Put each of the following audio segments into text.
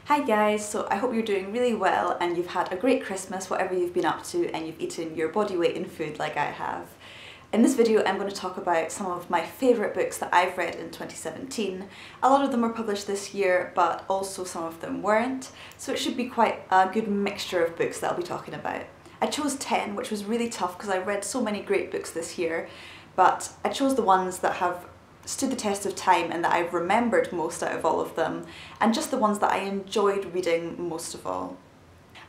Hi guys, so I hope you're doing really well and you've had a great Christmas, whatever you've been up to, and you've eaten your body weight in food like I have. In this video I'm going to talk about some of my favourite books that I've read in 2017. A lot of them were published this year, but also some of them weren't, so it should be quite a good mixture of books that I'll be talking about. I chose 10, which was really tough because I read so many great books this year, but I chose the ones that have stood the test of time and that I've remembered most out of all of them, and just the ones that I enjoyed reading most of all.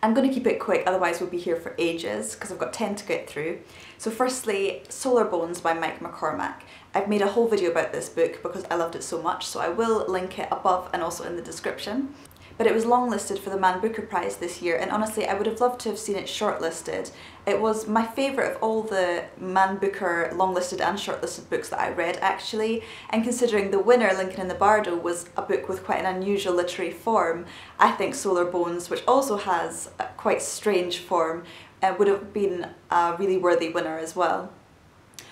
I'm going to keep it quick, otherwise we'll be here for ages because I've got 10 to get through. So firstly, Solar Bones by McCormack. I've made a whole video about this book because I loved it so much, so I will link it above and also in the description. But it was longlisted for the Man Booker Prize this year, and honestly I would have loved to have seen it shortlisted. It was my favourite of all the Man Booker longlisted and shortlisted books that I read actually, and considering the winner, Lincoln in the Bardo, was a book with quite an unusual literary form, I think Solar Bones, which also has a quite strange form, would have been a really worthy winner as well.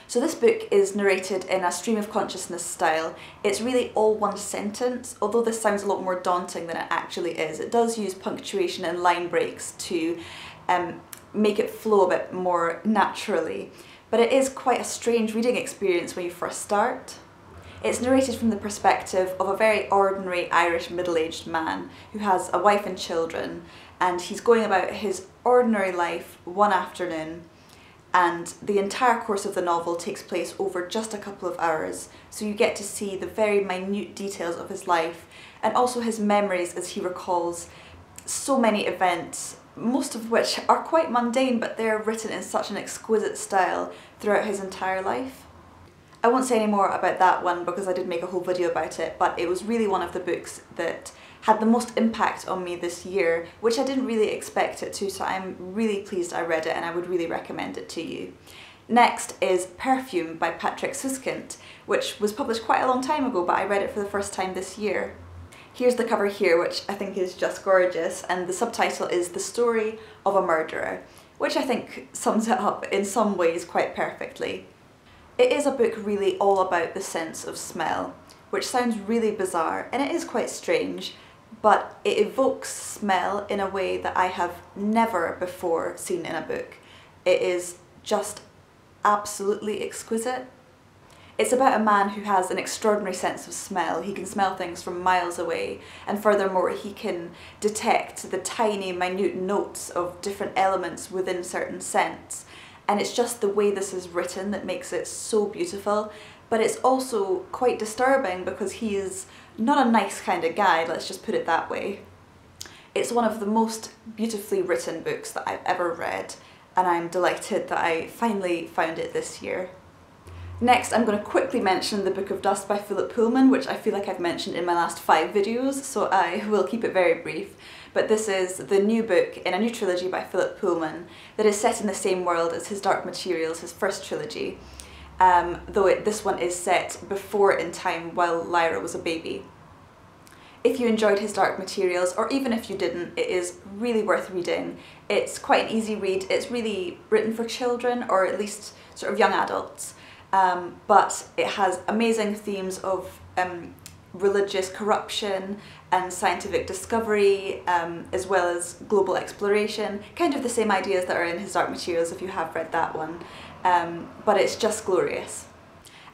So this book is narrated in a stream of consciousness style. It's really all one sentence, although this sounds a lot more daunting than it actually is. It does use punctuation and line breaks to make it flow a bit more naturally, but it is quite a strange reading experience when you first start. It's narrated from the perspective of a very ordinary Irish middle-aged man who has a wife and children, and he's going about his ordinary life one afternoon. And the entire course of the novel takes place over just a couple of hours, so you get to see the very minute details of his life and also his memories as he recalls so many events, most of which are quite mundane, but they're written in such an exquisite style throughout his entire life. I won't say any more about that one because I did make a whole video about it, but it was really one of the books that had the most impact on me this year, which I didn't really expect it to, so I'm really pleased I read it and I would really recommend it to you. Next is Perfume by Patrick Suskind, which was published quite a long time ago, but I read it for the first time this year. Here's the cover here, which I think is just gorgeous, and the subtitle is The Story of a Murderer, which I think sums it up in some ways quite perfectly. It is a book really all about the sense of smell, which sounds really bizarre, and it is quite strange, but it evokes smell in a way that I have never before seen in a book. It is just absolutely exquisite. It's about a man who has an extraordinary sense of smell. He can smell things from miles away, and furthermore he can detect the tiny minute notes of different elements within certain scents. And it's just the way this is written that makes it so beautiful, but it's also quite disturbing because he is not a nice kind of guy, let's just put it that way. It's one of the most beautifully written books that I've ever read, and I'm delighted that I finally found it this year. Next, I'm going to quickly mention The Book of Dust by Philip Pullman, which I feel like I've mentioned in my last 5 videos, so I will keep it very brief. But this is the new book in a new trilogy by Philip Pullman that is set in the same world as his Dark Materials, his first trilogy, though this one is set before in time while Lyra was a baby. If you enjoyed his Dark Materials, or even if you didn't, it is really worth reading. It's quite an easy read. It's really written for children, or at least sort of young adults, but it has amazing themes of religious corruption and scientific discovery, as well as global exploration, kind of the same ideas that are in his Dark Materials if you have read that one, but it's just glorious.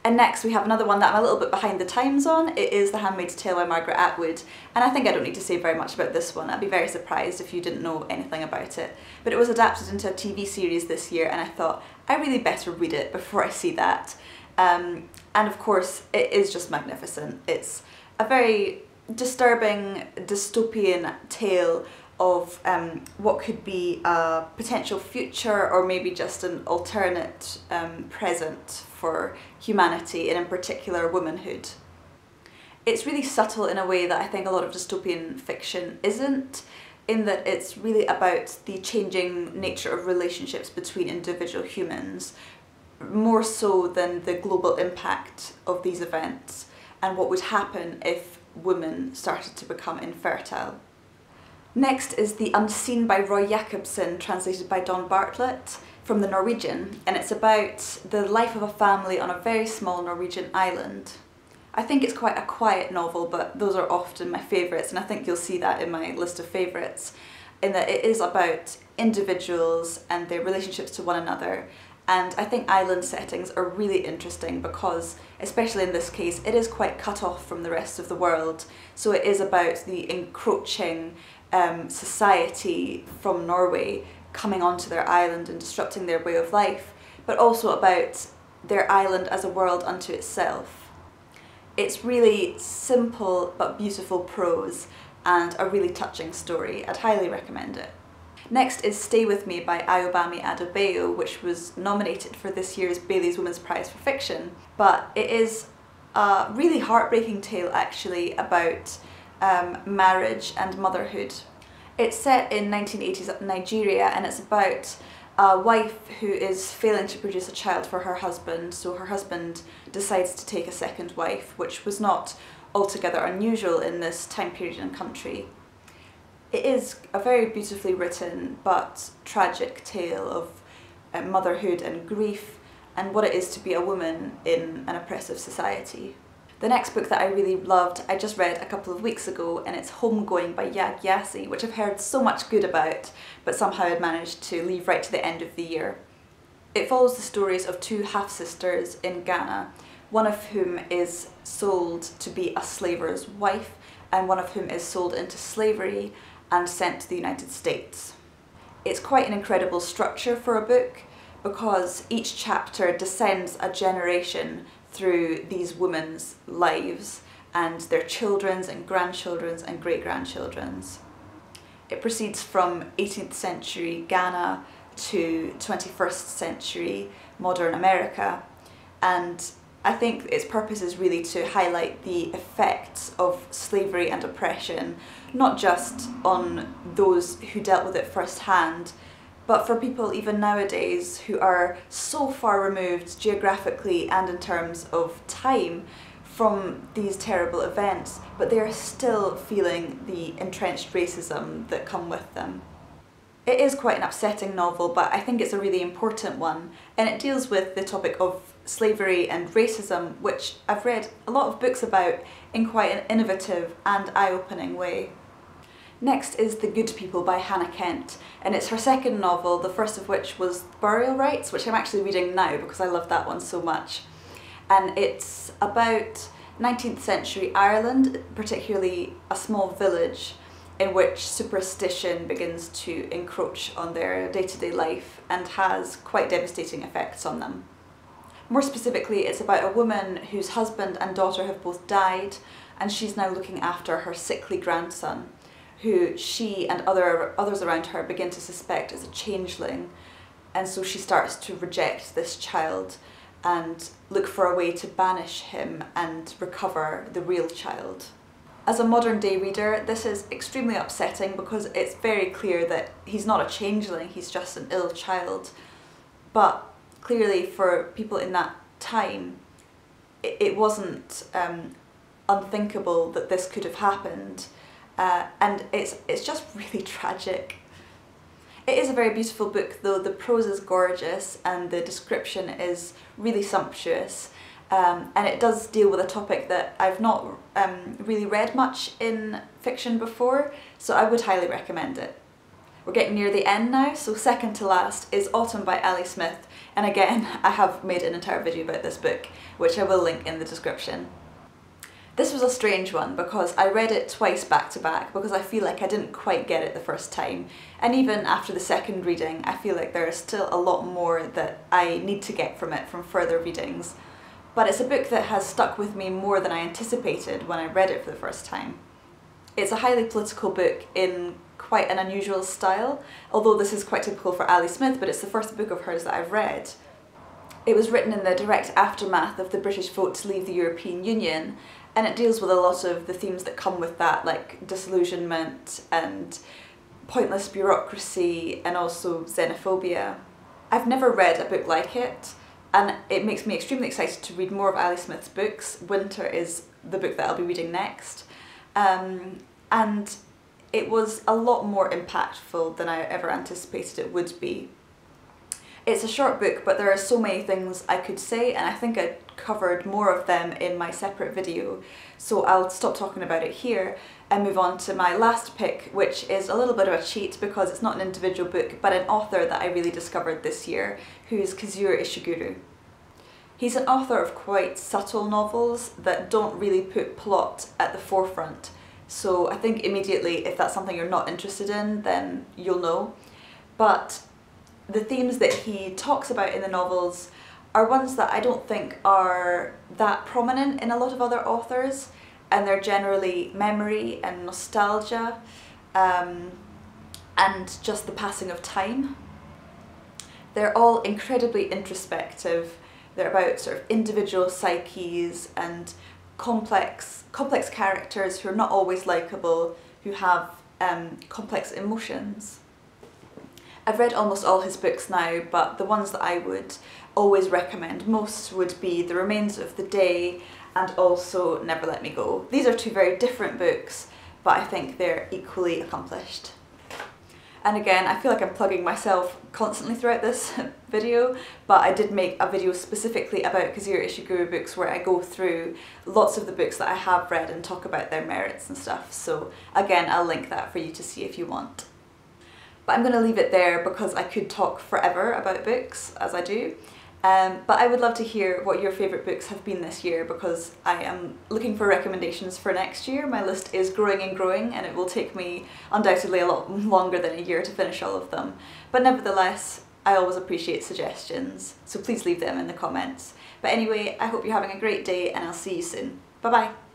And next we have another one that I'm a little bit behind the times on. It is The Handmaid's Tale by Margaret Atwood, and I think I don't need to say very much about this one. I'd be very surprised if you didn't know anything about it. But it was adapted into a TV series this year, and I thought I really better read it before I see that. And of course it is just magnificent. It's a very disturbing dystopian tale of what could be a potential future, or maybe just an alternate present for humanity, and in particular womanhood. It's really subtle in a way that I think a lot of dystopian fiction isn't, in that it's really about the changing nature of relationships between individual humans, more so than the global impact of these events and what would happen if women started to become infertile. Next is The Unseen by Roy Jacobsen, translated by Don Bartlett from the Norwegian, and it's about the life of a family on a very small Norwegian island. I think it's quite a quiet novel, but those are often my favourites, and I think you'll see that in my list of favourites, in that it is about individuals and their relationships to one another. And I think island settings are really interesting because, especially in this case, it is quite cut off from the rest of the world. So it is about the encroaching society from Norway coming onto their island and disrupting their way of life, but also about their island as a world unto itself. It's really simple but beautiful prose and a really touching story. I'd highly recommend it. Next is Stay With Me by Ayobami Adebayo, which was nominated for this year's Bailey's Women's Prize for Fiction. But it is a really heartbreaking tale actually about marriage and motherhood. It's set in 1980s Nigeria, and it's about a wife who is failing to produce a child for her husband, so her husband decides to take a second wife, which was not altogether unusual in this time period and country. It is a very beautifully written but tragic tale of motherhood and grief and what it is to be a woman in an oppressive society. The next book that I really loved, I just read a couple of weeks ago, and it's Homegoing by Yaa Gyasi, which I've heard so much good about, but somehow I'd managed to leave right to the end of the year. It follows the stories of two half-sisters in Ghana, one of whom is sold to be a slaver's wife, and one of whom is sold into slavery and sent to the United States. It's quite an incredible structure for a book because each chapter descends a generation through these women's lives and their children's and grandchildren's and great-grandchildren's. It proceeds from 18th century Ghana to 21st century modern America, and I think its purpose is really to highlight the effects of slavery and oppression, not just on those who dealt with it firsthand, but for people even nowadays who are so far removed geographically and in terms of time from these terrible events, but they are still feeling the entrenched racism that come with them. It is quite an upsetting novel, but I think it's a really important one, and it deals with the topic of slavery and racism, which I've read a lot of books about in quite an innovative and eye-opening way. Next is The Good People by Hannah Kent, and it's her second novel, the first of which was Burial Rites, which I'm actually reading now because I love that one so much. And it's about 19th century Ireland, particularly a small village in which superstition begins to encroach on their day-to-day life and has quite devastating effects on them. More specifically, it's about a woman whose husband and daughter have both died, and she's now looking after her sickly grandson, who she and others around her begin to suspect is a changeling, and so she starts to reject this child and look for a way to banish him and recover the real child. As a modern day reader, this is extremely upsetting because it's very clear that he's not a changeling, he's just an ill child. But clearly for people in that time, it wasn't unthinkable that this could have happened. And it's just really tragic. It is a very beautiful book though. The prose is gorgeous and the description is really sumptuous, and it does deal with a topic that I've not really read much in fiction before, so I would highly recommend it. We're getting near the end now, so second to last is Autumn by Ali Smith, and again I have made an entire video about this book, which I will link in the description. This was a strange one because I read it twice back to back because I feel like I didn't quite get it the first time, and even after the second reading I feel like there is still a lot more that I need to get from it from further readings. But it's a book that has stuck with me more than I anticipated when I read it for the first time. It's a highly political book in quite an unusual style, although this is quite typical for Ali Smith, but it's the first book of hers that I've read. It was written in the direct aftermath of the British vote to leave the European Union, and it deals with a lot of the themes that come with that, like disillusionment and pointless bureaucracy and also xenophobia. I've never read a book like it, and it makes me extremely excited to read more of Ali Smith's books. Winter is the book that I'll be reading next, and it was a lot more impactful than I ever anticipated it would be. It's a short book, but there are so many things I could say, and I think I covered more of them in my separate video, so I'll stop talking about it here and move on to my last pick, which is a little bit of a cheat because it's not an individual book, but an author that I really discovered this year, who is Kazuo Ishiguro. He's an author of quite subtle novels that don't really put plot at the forefront, so I think immediately if that's something you're not interested in, then you'll know. But the themes that he talks about in the novels are ones that I don't think are that prominent in a lot of other authors, and they're generally memory and nostalgia, and just the passing of time. They're all incredibly introspective. They're about sort of individual psyches and complex characters who are not always likeable, who have complex emotions. I've read almost all his books now, but the ones that I would always recommend most would be The Remains of the Day and also Never Let Me Go. These are two very different books, but I think they're equally accomplished. And again, I feel like I'm plugging myself constantly throughout this video, but I did make a video specifically about Kazuo Ishiguro books where I go through lots of the books that I have read and talk about their merits and stuff, so again, I'll link that for you to see if you want. But I'm going to leave it there because I could talk forever about books, as I do. But I would love to hear what your favourite books have been this year, because I am looking for recommendations for next year. My list is growing and growing, and it will take me undoubtedly a lot longer than a year to finish all of them. But nevertheless, I always appreciate suggestions, so please leave them in the comments. But anyway, I hope you're having a great day and I'll see you soon. Bye bye!